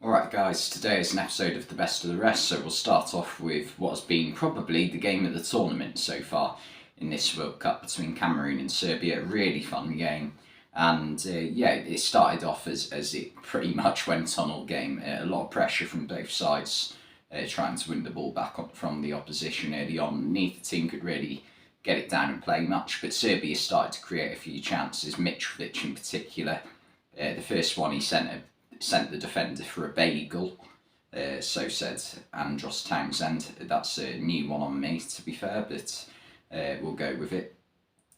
Alright guys, today is an episode of the best of the rest, so we'll start off with what has been probably the game of the tournament so far in this World Cup between Cameroon and Serbia. A really fun game, and it started off as it pretty much went on all game. A lot of pressure from both sides, trying to win the ball back from the opposition early on. Neither team could really get it down and play much, but Serbia started to create a few chances. Mitrovic in particular, the first one he sent the defender for a bagel, so said Andros Townsend. That's a new one on me, to be fair, but we'll go with it.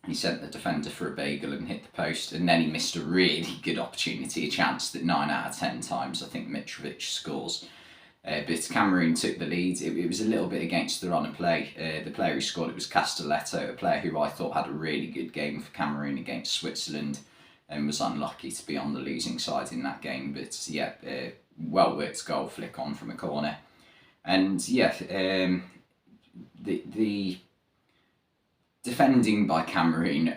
He sent the defender for a bagel and hit the post, and then he missed a really good opportunity, a chance that 9 out of 10 times I think Mitrovic scores. But Cameroon took the lead. It was a little bit against the run of play. The player who scored it was Castelletto, a player who I thought had a really good game for Cameroon against Switzerland, and was unlucky to be on the losing side in that game. But well worked goal flick on from a corner. And the defending by Cameroon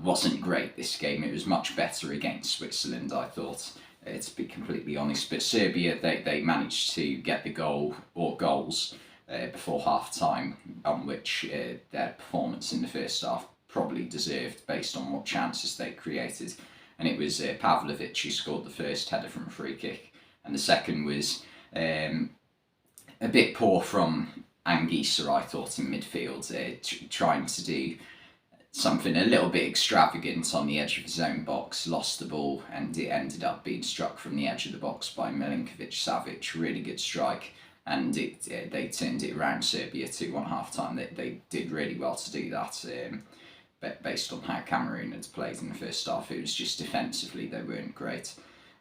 wasn't great this game. It was much better against Switzerland, I thought, to be completely honest. But Serbia, they managed to get the goal or goals before half time, on which their performance in the first half probably deserved based on what chances they created. And it was Pavlovic who scored the first header from a free kick, and the second was a bit poor from Anguissa, I thought, in midfield, trying to do something a little bit extravagant on the edge of his own box, lost the ball, and it ended up being struck from the edge of the box by Milinkovic-Savic. Really good strike, and they turned it around. Serbia 2-1 half time. They did really well to do that. Based on how Cameroon had played in the first half, it was just defensively they weren't great.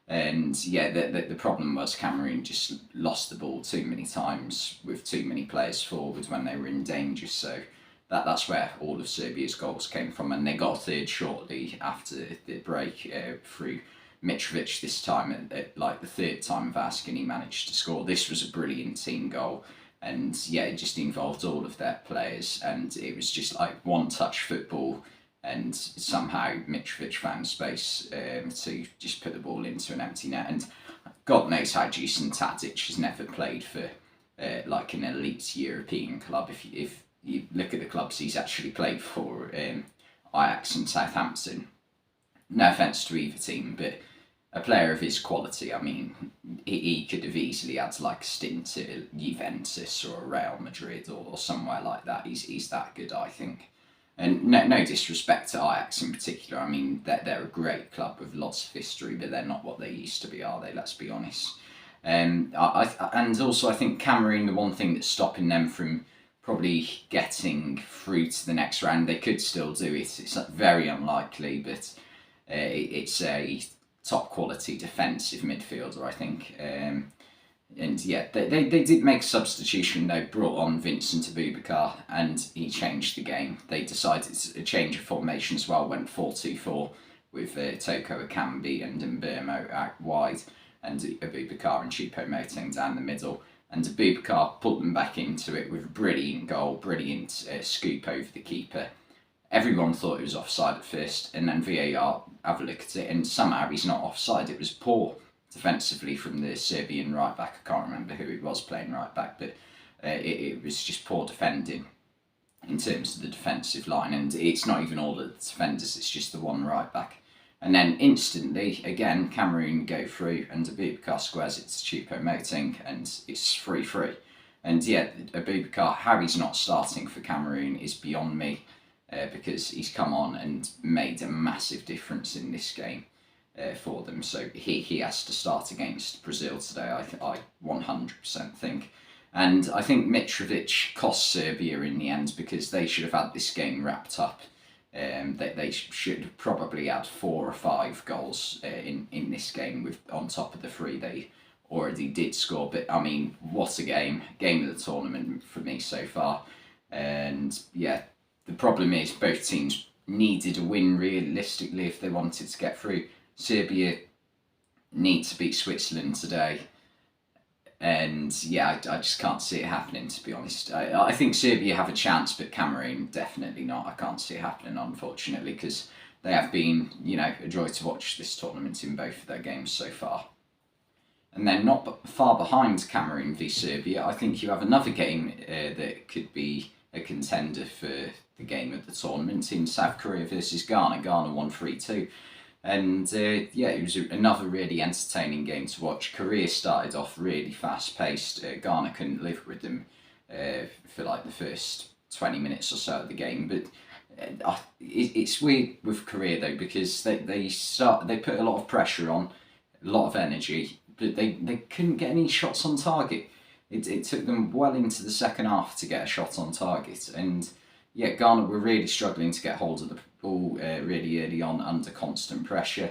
And the problem was Cameroon just lost the ball too many times with too many players forward when they were in danger. So that's where all of Serbia's goals came from, and they got a third shortly after the break through Mitrovic. This time, at like the third time of asking, he managed to score. This was a brilliant team goal. And it just involved all of their players, and it was just like one-touch football, and somehow Mitrovic found space to just put the ball into an empty net. And God knows how Dusan Tadic has never played for like an elite European club. If you look at the clubs he's actually played for, Ajax and Southampton, no offence to either team, but a player of his quality, I mean, he could have easily had like a stint at Juventus or Real Madrid or somewhere like that. He's that good, I think. And no disrespect to Ajax in particular. I mean, they're a great club with lots of history, but they're not what they used to be, are they? Let's be honest. And also I think Cameroon, the one thing that's stopping them from probably getting through to the next round, they could still do it. It's very unlikely, but it's a top quality defensive midfielder, I think. They did make a substitution. They brought on Vincent Aboubakar, and he changed the game. They decided to change of formation as well, went 4-2-4 with Toko Ekambi and Mbermo out wide, and Aboubakar and Choupo-Moting down the middle. And Aboubakar put them back into it with a brilliant goal, brilliant scoop over the keeper. Everyone thought it was offside at first, and then VAR have a look at it, and somehow he's not offside. It was poor defensively from the Serbian right back. I can't remember who it was playing right back, but it was just poor defending in terms of the defensive line, and it's not even all the defenders, it's just the one right back. And then instantly, again, Cameroon go through, and Aboubakar squares it to Choupo-Moting, and it's 3-3. And Aboubakar, how he's not starting for Cameroon is beyond me. Because he's come on and made a massive difference in this game for them. So he has to start against Brazil today, I 100% think. And I think Mitrovic cost Serbia in the end, because they should have had this game wrapped up. They should have probably had 4 or 5 goals in this game, with on top of the 3 they already did score. But I mean, what a game of the tournament for me so far. And the problem is both teams needed a win realistically if they wanted to get through. Serbia need to beat Switzerland today, and I just can't see it happening, to be honest. I think Serbia have a chance, but Cameroon definitely not. I can't see it happening, unfortunately, because they have been, a joy to watch this tournament in both of their games so far. And then not far behind Cameroon v Serbia, I think you have another game that could be a contender for the game of the tournament in South Korea versus Ghana. Ghana won 3-2. And yeah, it was another really entertaining game to watch. Korea started off really fast paced. Ghana couldn't live with them for like the first 20 minutes or so of the game. But it's weird with Korea though, because they put a lot of pressure on, a lot of energy, but they couldn't get any shots on target. It took them well into the second half to get a shot on target. And yeah, Ghana were really struggling to get hold of the ball really early on under constant pressure.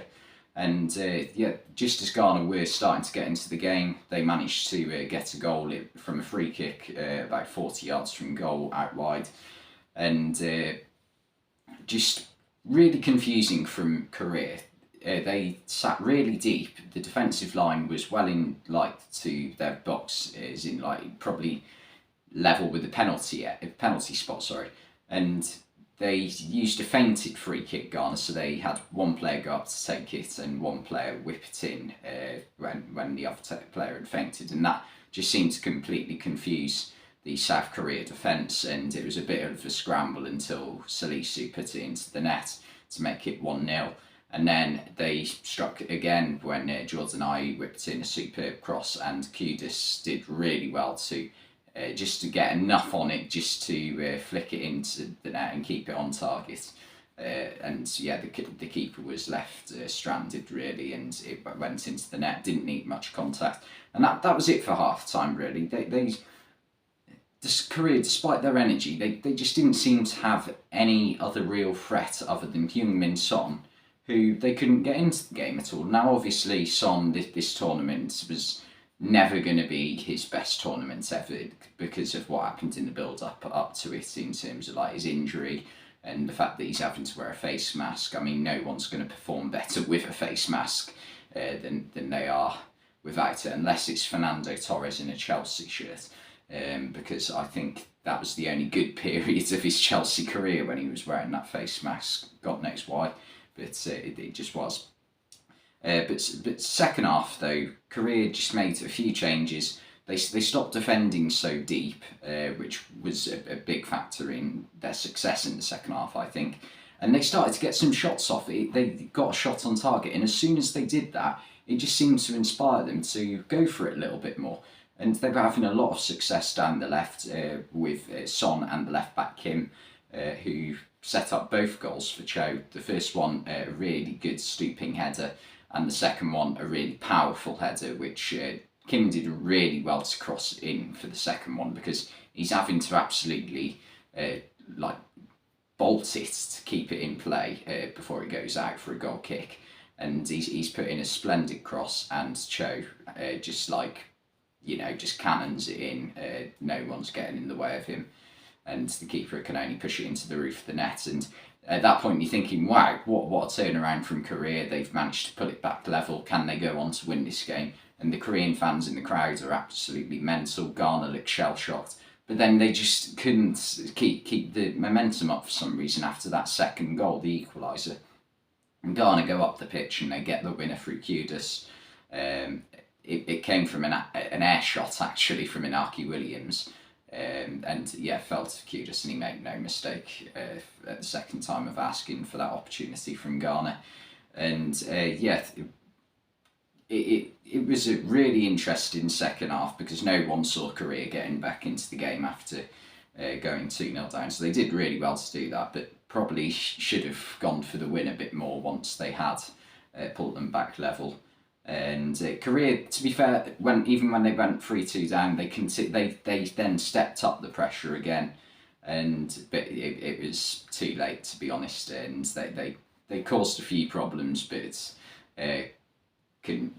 And yeah, just as Ghana were starting to get into the game, they managed to get a goal from a free kick about 40 yards from goal out wide. And just really confusing from Korea. They sat really deep. The defensive line was well in to their box, is in probably level with the penalty spot. Sorry, and they used a feinted free kick, Ghana. So they had one player go up to take it and one player whip it in when the other player had feinted, and that just seemed to completely confuse the South Korea defence, and it was a bit of a scramble until Salisu put it into the net to make it 1-0. And then they struck again when Jordan Ayew whipped in a superb cross, and Kudus did really well to just to get enough on it just to flick it into the net and keep it on target. And yeah, the keeper was left stranded really, and it went into the net. Didn't need much contact, and that was it for half time really. This Korea, despite their energy, they just didn't seem to have any other real threat other than Heung-min Son, who they couldn't get into the game at all. Now, obviously, Son, this tournament was never going to be his best tournament ever because of what happened in the build-up to it in terms of his injury and the fact that he's having to wear a face mask. I mean, no one's going to perform better with a face mask than they are without it, unless it's Fernando Torres in a Chelsea shirt. Because I think that was the only good period of his Chelsea career when he was wearing that face mask. God knows why, but it just was. But second half though, Korea just made a few changes. They stopped defending so deep, which was a big factor in their success in the second half, I think. And they started to get some shots off. They got a shot on target, and as soon as they did that, it just seemed to inspire them to go for it a little bit more. And they were having a lot of success down the left with Son and the left back Kim, who set up both goals for Cho. The first one, a really good stooping header, and the second one, a really powerful header, which Kim did really well to cross in for the second one, because he's having to absolutely bolt it to keep it in play before it goes out for a goal kick. And he's put in a splendid cross, and Cho just cannons it in. No one's getting in the way of him, and the keeper can only push it into the roof of the net. And at that point, you're thinking, wow, what a turnaround from Korea. They've managed to put it back level. Can they go on to win this game? And the Korean fans in the crowd are absolutely mental. Ghana looked shell-shocked. But then they just couldn't keep the momentum up for some reason after that second goal, the equaliser. And Ghana go up the pitch and they get the winner through Kudus. It came from an air shot, actually, from Inaki Williams. And yeah, fell to Kudus, and he made no mistake at the second time of asking for that opportunity from Ghana. And yeah, it was a really interesting second half, because no one saw Korea getting back into the game after going 2-0 down. So they did really well to do that, but probably should have gone for the win a bit more once they had pulled them back level. And Korea, to be fair, even when they went 3-2 down, they then stepped up the pressure again, but it was too late, to be honest. And they caused a few problems, but couldn't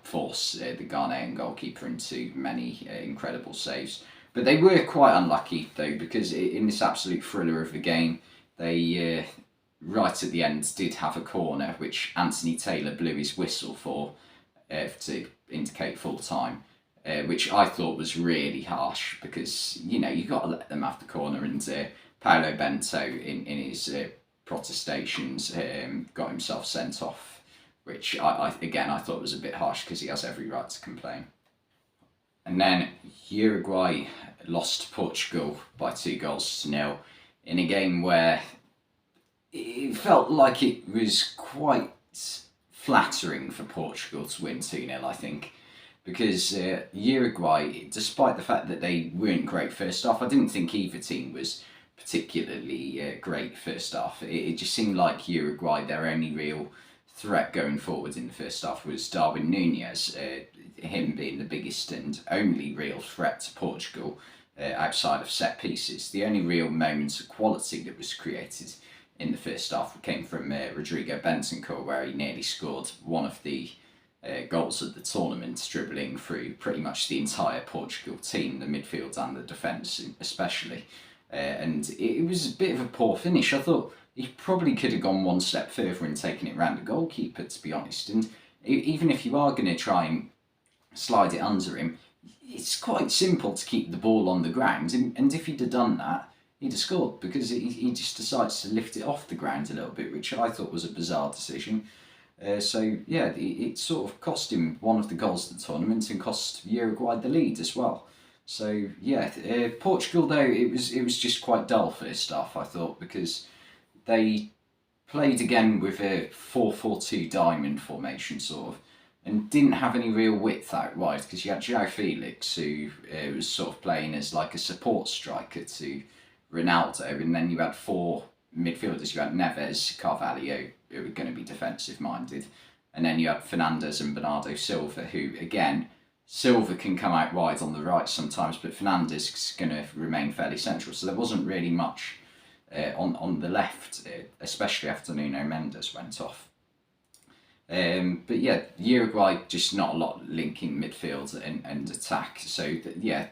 force the Ghanaian goalkeeper into many incredible saves. But they were quite unlucky though, because in this absolute thriller of the game, they right at the end did have a corner which Anthony Taylor blew his whistle for to indicate full time, which I thought was really harsh, because you've got to let them have the corner. And Paolo Bento in his protestations got himself sent off which again I thought was a bit harsh because he has every right to complain. And then Uruguay lost to Portugal by 2-0 in a game where it felt like it was quite flattering for Portugal to win 2-0, I think. Because Uruguay, despite the fact that they weren't great first half, I didn't think either team was particularly great first half. It just seemed like Uruguay, their only real threat going forward in the first half was Darwin Nunez, him being the biggest and only real threat to Portugal outside of set pieces. The only real moments of quality that was created in the first half came from Rodrigo Bentancur, where he nearly scored one of the goals of the tournament, dribbling through pretty much the entire Portugal team, the midfield and the defence especially. And it was a bit of a poor finish. I thought he probably could have gone one step further and taken it round the goalkeeper, to be honest. And even if you are going to try and slide it under him, it's quite simple to keep the ball on the ground. And if he'd have done that, he'd have scored, because he just decides to lift it off the ground a little bit, which I thought was a bizarre decision. So yeah, it sort of cost him one of the goals of the tournament and cost Uruguay the lead as well. So yeah, Portugal though, it was just quite dull first half, I thought, because they played again with a 4-4-2 diamond formation sort of, and didn't have any real width out wide, because you had João Felix, who was sort of playing as like a support striker to Ronaldo, and then you had 4 midfielders. You had Neves, Carvalho, who were going to be defensive minded, and then you had Fernandes and Bernardo Silva, who again, Silva can come out wide on the right sometimes, but Fernandes is going to remain fairly central. So there wasn't really much on the left, especially after Nuno Mendes went off. But yeah, Uruguay just not a lot linking midfield and attack. So yeah,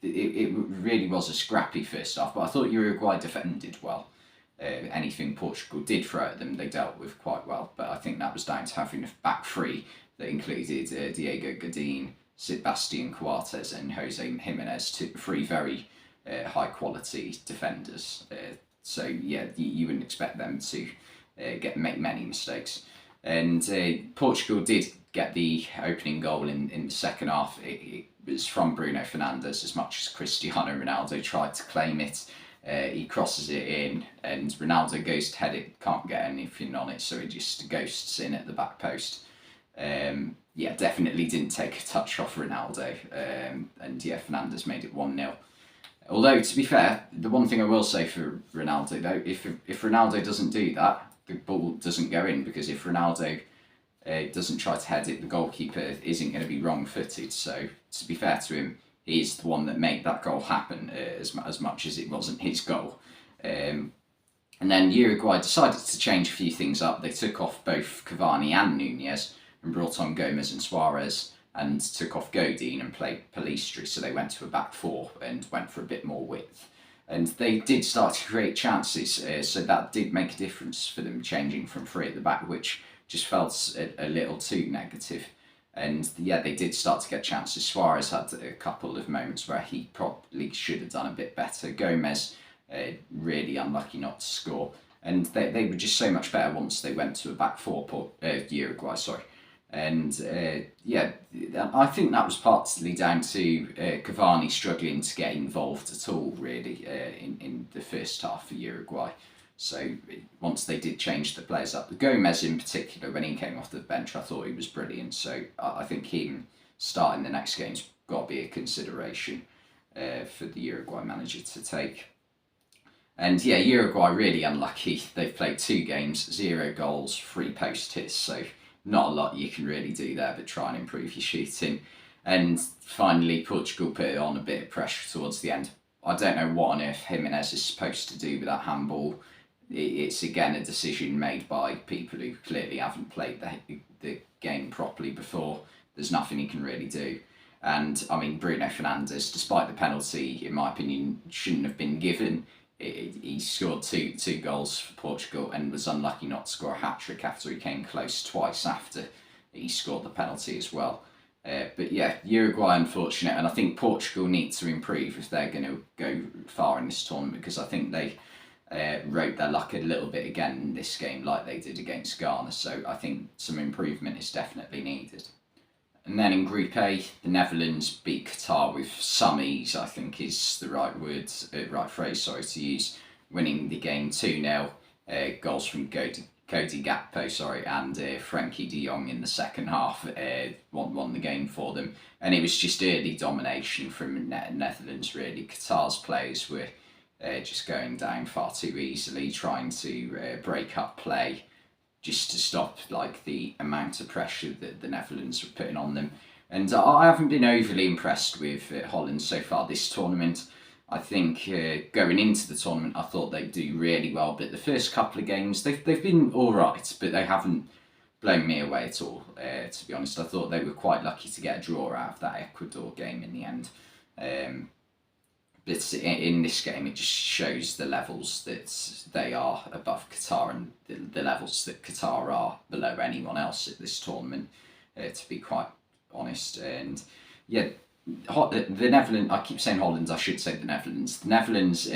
it really was a scrappy first half. But I thought Uruguay defended well. Anything Portugal did throw at them, they dealt with quite well. But I think that was down to having a back three that included Diego Godin, Sebastian Coates and Jose Jimenez, 3 very high quality defenders. So yeah, you wouldn't expect them to make many mistakes. And Portugal did get the opening goal in the second half. It was from Bruno Fernandes, as much as Cristiano Ronaldo tried to claim it. He crosses it in, and Ronaldo goes to head it, can't get anything on it, so he just ghosts in at the back post. Yeah, definitely didn't take a touch off Ronaldo, and yeah, Fernandes made it 1-0. Although, to be fair, the one thing I will say for Ronaldo though, if Ronaldo doesn't do that, the ball doesn't go in, because if Ronaldo doesn't try to head it, the goalkeeper isn't going to be wrong-footed. So, to be fair to him, he is the one that made that goal happen, as much as it wasn't his goal. And then Uruguay decided to change a few things up. They took off both Cavani and Nunez and brought on Gomez and Suarez, and took off Godin and played Pellistri. So they went to a back 4 and went for a bit more width. And they did start to create chances, so that did make a difference for them, changing from 3 at the back, which just felt a little too negative. And yeah, they did start to get chances. Suarez had a couple of moments where he probably should have done a bit better. Gomez, really unlucky not to score. And they were just so much better once they went to a back 4, Uruguay, sorry. And yeah, I think that was partly down to Cavani struggling to get involved at all, really, in the first half for Uruguay. So once they did change the players up, Gomez in particular, when he came off the bench, I thought he was brilliant. So I think him starting the next game's got to be a consideration for the Uruguay manager to take. And yeah, Uruguay really unlucky. They've played 2 games, 0 goals, 3 post hits. So not a lot you can really do there, but try and improve your shooting. And finally, Portugal put on a bit of pressure towards the end. I don't know what on earth Jimenez is supposed to do with that handball. It's again a decision made by people who clearly haven't played the game properly before. There's nothing he can really do. And I mean, Bruno Fernandes, despite the penalty, in my opinion, shouldn't have been given. He scored two goals for Portugal and was unlucky not to score a hat-trick after he came close twice after he scored the penalty as well. But yeah, Uruguay unfortunate, and I think Portugal need to improve if they're going to go far in this tournament, because I think they wrote their luck a little bit again in this game, like they did against Ghana. So I think some improvement is definitely needed. And then in Group A, the Netherlands beat Qatar with some ease, I think is the right phrase, to use, winning the game 2-0. Goals from Cody Gakpo, and Frankie de Jong in the second half won the game for them. And it was just early domination from Netherlands, really. Qatar's players were just going down far too easily, trying to break up play just to stop like the amount of pressure that the Netherlands were putting on them. And I haven't been overly impressed with Holland so far this tournament. I think going into the tournament, I thought they'd do really well, but the first couple of games, they've been all right, but they haven't blown me away at all, to be honest. I thought they were quite lucky to get a draw out of that Ecuador game in the end. But in this game, it just shows the levels that they are above Qatar and the levels that Qatar are below anyone else at this tournament, to be quite honest. And yeah, the Netherlands, I keep saying Holland, I should say the Netherlands. The Netherlands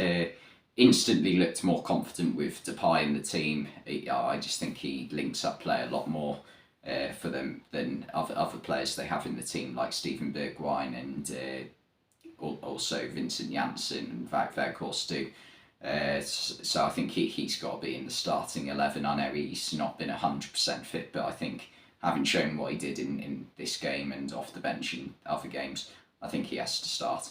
instantly looked more confident with Depay in the team. I just think he links up play a lot more for them than other players they have in the team, like Steven Bergwijn and also Vincent Janssen and Wout Weghorst too. So I think he's got to be in the starting 11. I know he's not been 100% fit, but I think having shown what he did in this game and off the bench in other games, I think he has to start.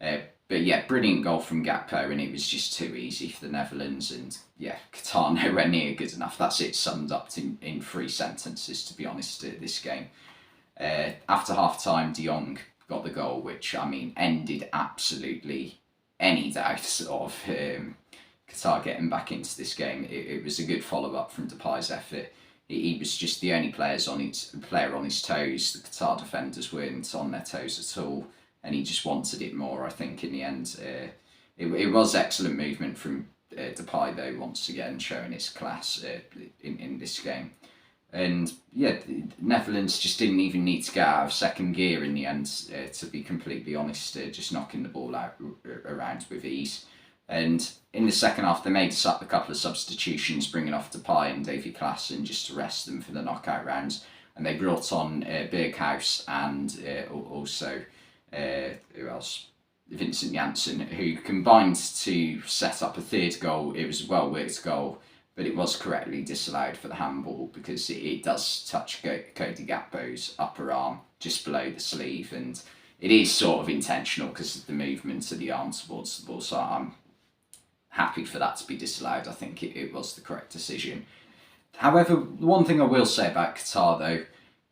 But yeah, brilliant goal from Gakpo, and it was just too easy for the Netherlands. And yeah, Qatar nowhere near good enough. That's it summed up in 3 sentences, to be honest, this game. After half-time, de Jong got the goal, which, I mean, ended absolutely any doubt of Qatar getting back into this game. It was a good follow-up from Depay's effort. He was just the only player on his toes. The Qatar defenders weren't on their toes at all, and he just wanted it more, I think, in the end. It was excellent movement from Depay, though, once again, showing his class in this game. And yeah, the Netherlands just didn't even need to get out of second gear in the end, to be completely honest, just knocking the ball out around with ease. And in the second half, they made a couple of substitutions, bringing off Depay and Davy Klaassen just to rest them for the knockout rounds. And they brought on Berghuis and also, who else? Vincent Janssen, who combined to set up a third goal. It was a well-worked goal, but it was correctly disallowed for the handball because it does touch Cody Gakpo's upper arm just below the sleeve, and it is sort of intentional because of the movement of the arm towards the ball, so I'm happy for that to be disallowed. I think it was the correct decision. However, one thing I will say about Qatar, though,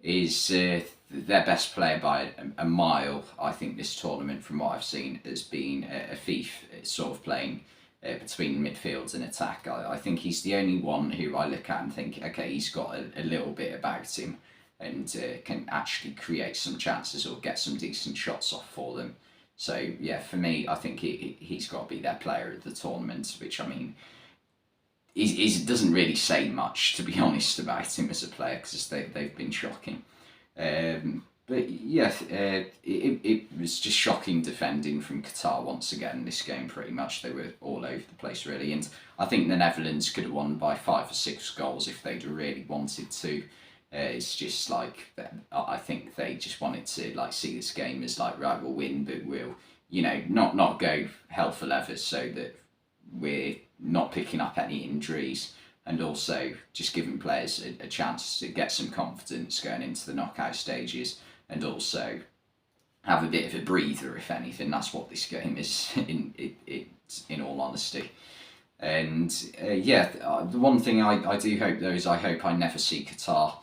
is their best player by a mile, I think, this tournament, from what I've seen, has been Afif, sort of playing between midfield and attack. I think he's the only one who I look at and think, okay, he's got a little bit about him and can actually create some chances or get some decent shots off for them. So yeah, for me, I think he's got to be their player of the tournament, which, I mean, doesn't really say much, to be honest, about him as a player, because they've been shocking. But yeah, it was just shocking defending from Qatar once again this game, pretty much. They were all over the place, really. And I think the Netherlands could have won by 5 or 6 goals if they'd really wanted to. It's just like, I think they just wanted to see this game as right, we'll win, but we'll, not go hell for leather, so that we're not picking up any injuries, and also just giving players a chance to get some confidence going into the knockout stages, and also have a bit of a breather, if anything. That's what this game is, in all honesty. And the one thing I do hope, though, is I hope I never see Qatar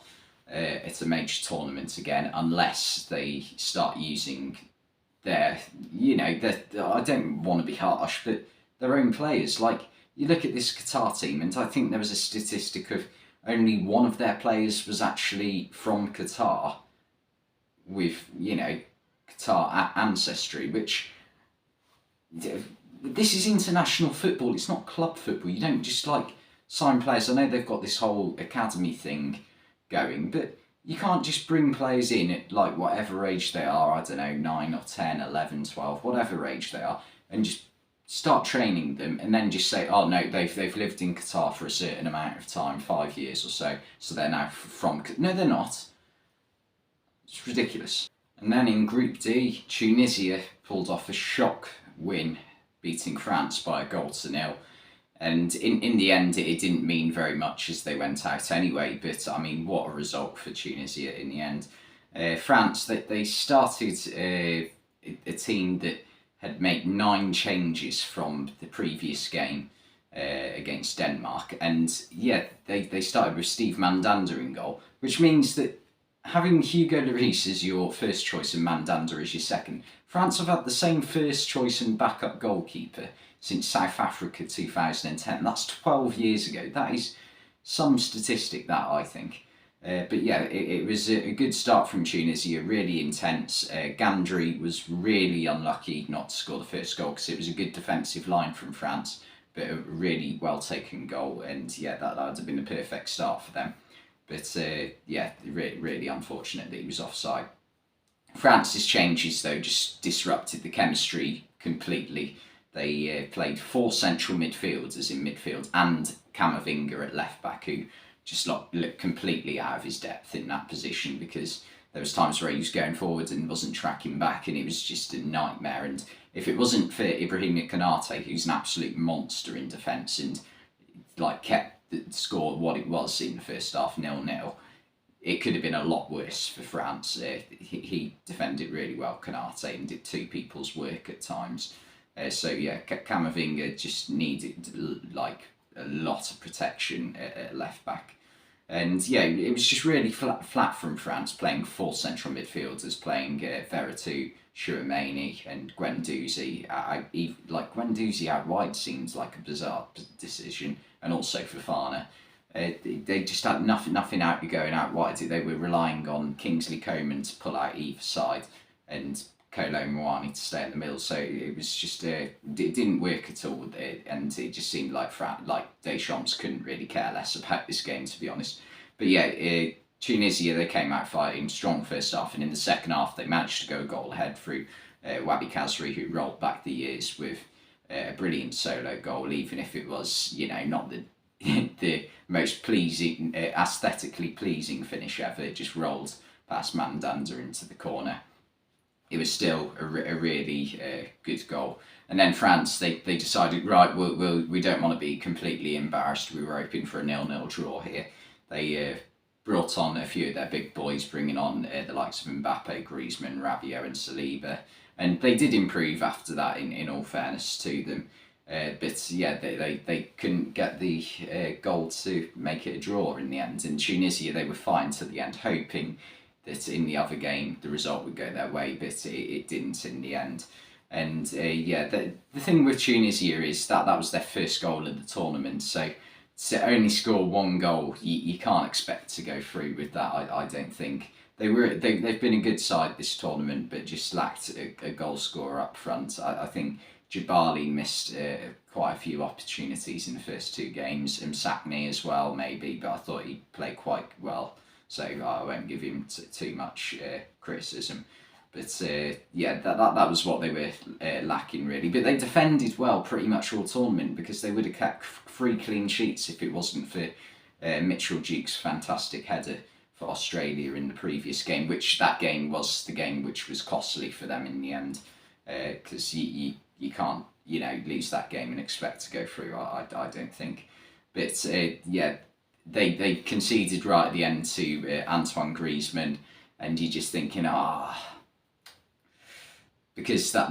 at a major tournament again, unless they start using I don't want to be harsh, but their own players. Like, you look at this Qatar team, and I think there was a statistic of only one of their players was actually from Qatar, with, Qatar ancestry, which, this is international football, it's not club football. You don't just sign players. I know they've got this whole academy thing going, but you can't just bring players in at whatever age they are, I don't know, 9 or 10, 11, 12, whatever age they are, and just start training them, and then just say, oh no, they've lived in Qatar for a certain amount of time, 5 years or so, so they're now from. No, they're not. It's ridiculous. And then in Group D, Tunisia pulled off a shock win, beating France by 1-0. And in the end, it didn't mean very much as they went out anyway. But I mean, what a result for Tunisia in the end. France, they started a team that had made 9 changes from the previous game against Denmark. And yeah, they started with Steve Mandanda in goal, which means that having Hugo Lloris as your first choice and Mandanda as your second, France have had the same first choice and backup goalkeeper since South Africa 2010. That's 12 years ago. That is some statistic, that, I think. But yeah, it was a good start from Tunisia, really intense. Gandry was really unlucky not to score the first goal because it was a good defensive line from France, but a really well taken goal. And yeah, that would have been a perfect start for them. But yeah, really unfortunate that he was offside. France's changes, though, just disrupted the chemistry completely. They played 4 central midfielders in midfield and Camavinga at left back, who just looked completely out of his depth in that position, because there was times where he was going forward and wasn't tracking back, and it was just a nightmare. And if it wasn't for Ibrahima Konate, who's an absolute monster in defence and like kept the score what it was in the first half, 0-0, it could have been a lot worse for France. He defended really well, Konate, and did 2 people's work at times. So yeah, Camavinga just needed like a lot of protection at left back. And yeah, it was just really flat from France, playing 4 central midfielders, playing Veretout, Chouameni and Guendouzi. Like Guendouzi out wide seems like a bizarre decision, and also Fofana. They just had nothing out going out wide. They were relying on Kingsley Coman to pull out either side and Kolo Muani to stay in the middle. So it was just it didn't work at all, and it just seemed like Deschamps couldn't really care less about this game, to be honest. But yeah, Tunisia, they came out fighting, strong first half, and in the second half they managed to go a goal ahead through Wabi Kazri, who rolled back the years with a brilliant solo goal, even if it was, not the the most pleasing, aesthetically pleasing finish ever. It just rolled past Mandanda into the corner. It was still a really good goal. And then France, they decided, right, we don't want to be completely embarrassed. We were hoping for a 0-0 draw here. They brought on a few of their big boys, bringing on the likes of Mbappe, Griezmann, Rabiot and Saliba. And they did improve after that, in all fairness to them. But yeah, they couldn't get the goal to make it a draw in the end. And Tunisia, they were fine to the end, hoping that in the other game the result would go their way, but it didn't in the end. And yeah, the thing with Tunisia is that was their first goal of the tournament, so to only score 1 goal, you can't expect to go through with that. I don't think. They've been a good side this tournament, but just lacked a goal scorer up front. I think Jabali missed quite a few opportunities in the first 2 games, and Sakni as well maybe, but I thought he played quite well, so I won't give him too much criticism. But yeah, that was what they were lacking really. But they defended well pretty much all tournament, because they would have kept 3 clean sheets if it wasn't for Mitchell Duke's fantastic header for Australia in the previous game, which that game was the game which was costly for them in the end, because you can't lose that game and expect to go through. I don't think. But yeah, they conceded right at the end to Antoine Griezmann, and you're just thinking, because that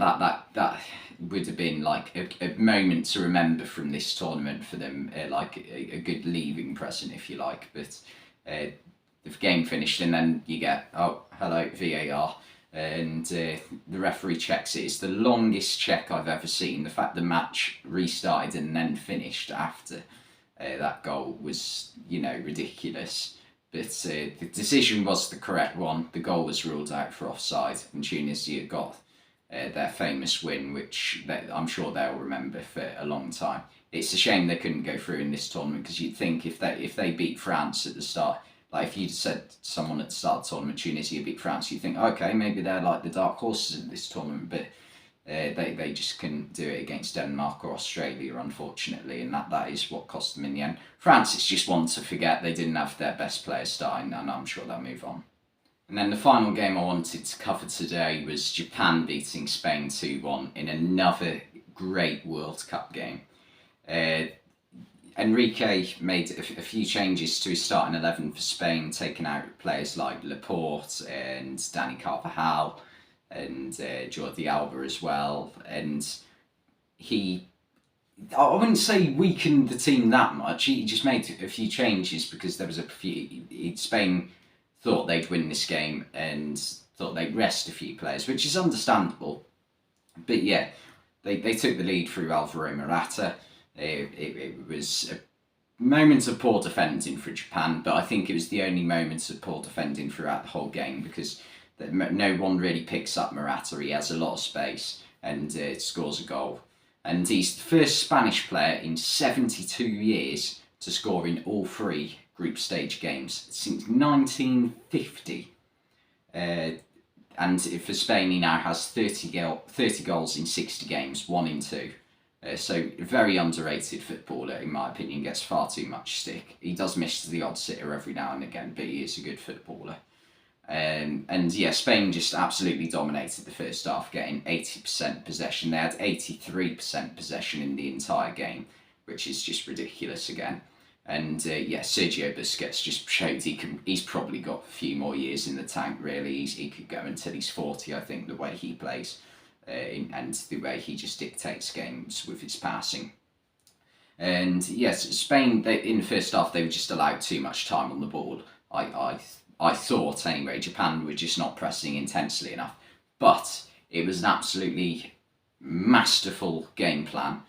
would have been like a moment to remember from this tournament for them, like a good leaving present, if you like. But the game finished, and then you get, oh, hello, VAR, and the referee checks it. It's the longest check I've ever seen. The fact the match restarted and then finished after that goal was, ridiculous. But the decision was the correct one. The goal was ruled out for offside, and Tunisia got their famous win, which I'm sure they'll remember for a long time. It's a shame they couldn't go through in this tournament, because you'd think if they beat France at the start, like if you'd said to someone at the start of the tournament, Tunisia beat France, you'd think, okay, maybe they're like the dark horses in this tournament. But They just couldn't do it against Denmark or Australia, unfortunately, and that is what cost them in the end. France, it's just one to forget. They didn't have their best player starting, and I'm sure they'll move on. And then the final game I wanted to cover today was Japan beating Spain 2-1 in another great World Cup game. Enrique made a few changes to his starting 11 for Spain, taking out players like Laporte and Dani Carvajal and Jordi Alba as well. And I wouldn't say weakened the team that much. He just made a few changes because there was a few... Spain thought they'd win this game and thought they'd rest a few players, which is understandable. But yeah, they took the lead through Alvaro Morata. It was a moment of poor defending for Japan, but I think it was the only moment of poor defending throughout the whole game because no one really picks up Morata. He has a lot of space and scores a goal. And he's the first Spanish player in 72 years to score in all 3 group stage games since 1950. And for Spain, he now has 30 goals in 60 games, 1 in 2. So a very underrated footballer, in my opinion, gets far too much stick. He does miss the odd sitter every now and again, but he is a good footballer. And yeah, Spain just absolutely dominated the first half, getting 80% possession. They had 83% possession in the entire game, which is just ridiculous again. And yeah, Sergio Busquets just showed he's probably got a few more years in the tank, really. He could go until he's 40, I think, the way he plays. And the way he just dictates games with his passing. And yes, Spain, in the first half, they were just allowed too much time on the ball. I thought, anyway, Japan were just not pressing intensely enough. But it was an absolutely masterful game plan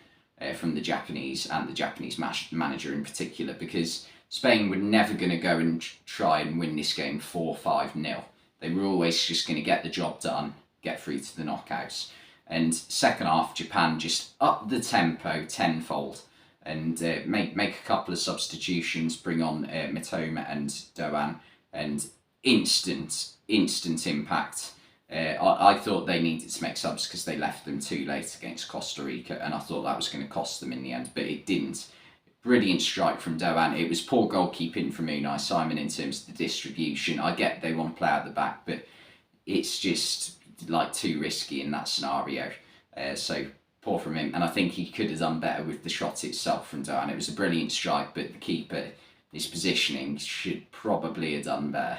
from the Japanese and the Japanese manager in particular, because Spain were never going to go and try and win this game 4-5-0. They were always just going to get the job done, get through to the knockouts. And second half, Japan just upped the tempo tenfold and make a couple of substitutions, bring on Mitoma and Doan, and instant impact. I thought they needed to make subs because they left them too late against Costa Rica, and I thought that was going to cost them in the end, but it didn't. Brilliant strike from Doan. It was poor goalkeeping from Unai Simon in terms of the distribution. I get they want to play out the back, but it's just like too risky in that scenario. So poor from him, and I think he could have done better with the shot itself from Doan. It was a brilliant strike, but the keeper, his positioning should probably have done better.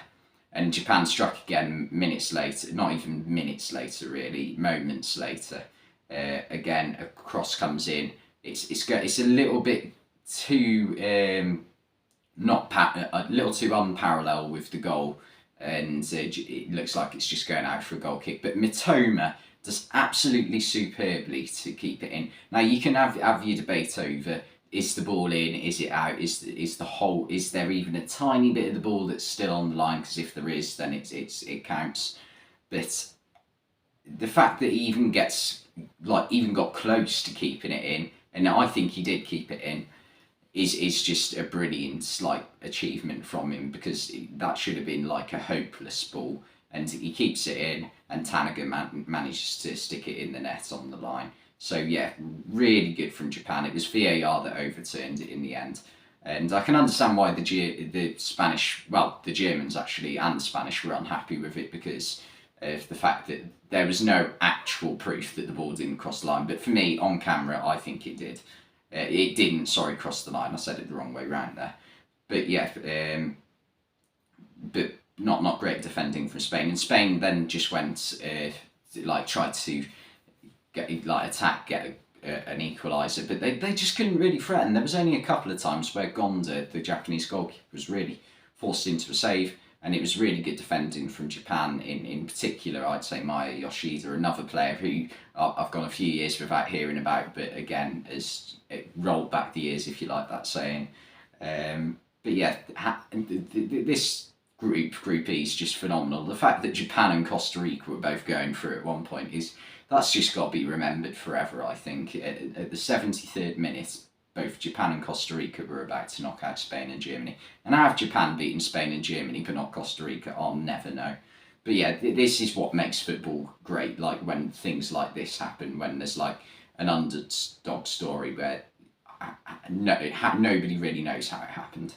And Japan struck again minutes later, not even minutes later really, moments later. Again, a cross comes in. It's a little bit too a little too unparalleled with the goal, and it looks like it's just going out for a goal kick. But Mitoma does absolutely superbly to keep it in. Now you can have your debate over, is the ball in, is it out, is there even a tiny bit of the ball that's still on the line? Because if there is, then it counts. But the fact that he even got close to keeping it in, and I think he did keep it in, is just a brilliant achievement from him, because that should have been like a hopeless ball, and he keeps it in, and Tanaka manages to stick it in the net on the line. So yeah, really good from Japan. It was VAR that overturned it in the end. And I can understand why the Germans actually, and the Spanish were unhappy with it, because of the fact that there was no actual proof that the ball didn't cross the line. But for me, on camera, I think it did. It didn't, cross the line. I said it the wrong way round there. But yeah, but not great defending from Spain. And Spain then just went, tried to get an equaliser, but they just couldn't really threaten. There was only a couple of times where Gonda, the Japanese goalkeeper, was really forced into a save, and it was really good defending from Japan. In particular, I'd say Maya Yoshida, another player who I've gone a few years without hearing about, but again, has rolled back the years, if you like that saying. But yeah, this Group E is just phenomenal. The fact that Japan and Costa Rica were both going through at one point that's just got to be remembered forever, I think. At the 73rd minute, both Japan and Costa Rica were about to knock out Spain and Germany. And how have Japan beaten Spain and Germany but not Costa Rica? I'll never know. But yeah, this is what makes football great. Like when things like this happen, when there's like an underdog story where nobody really knows how it happened.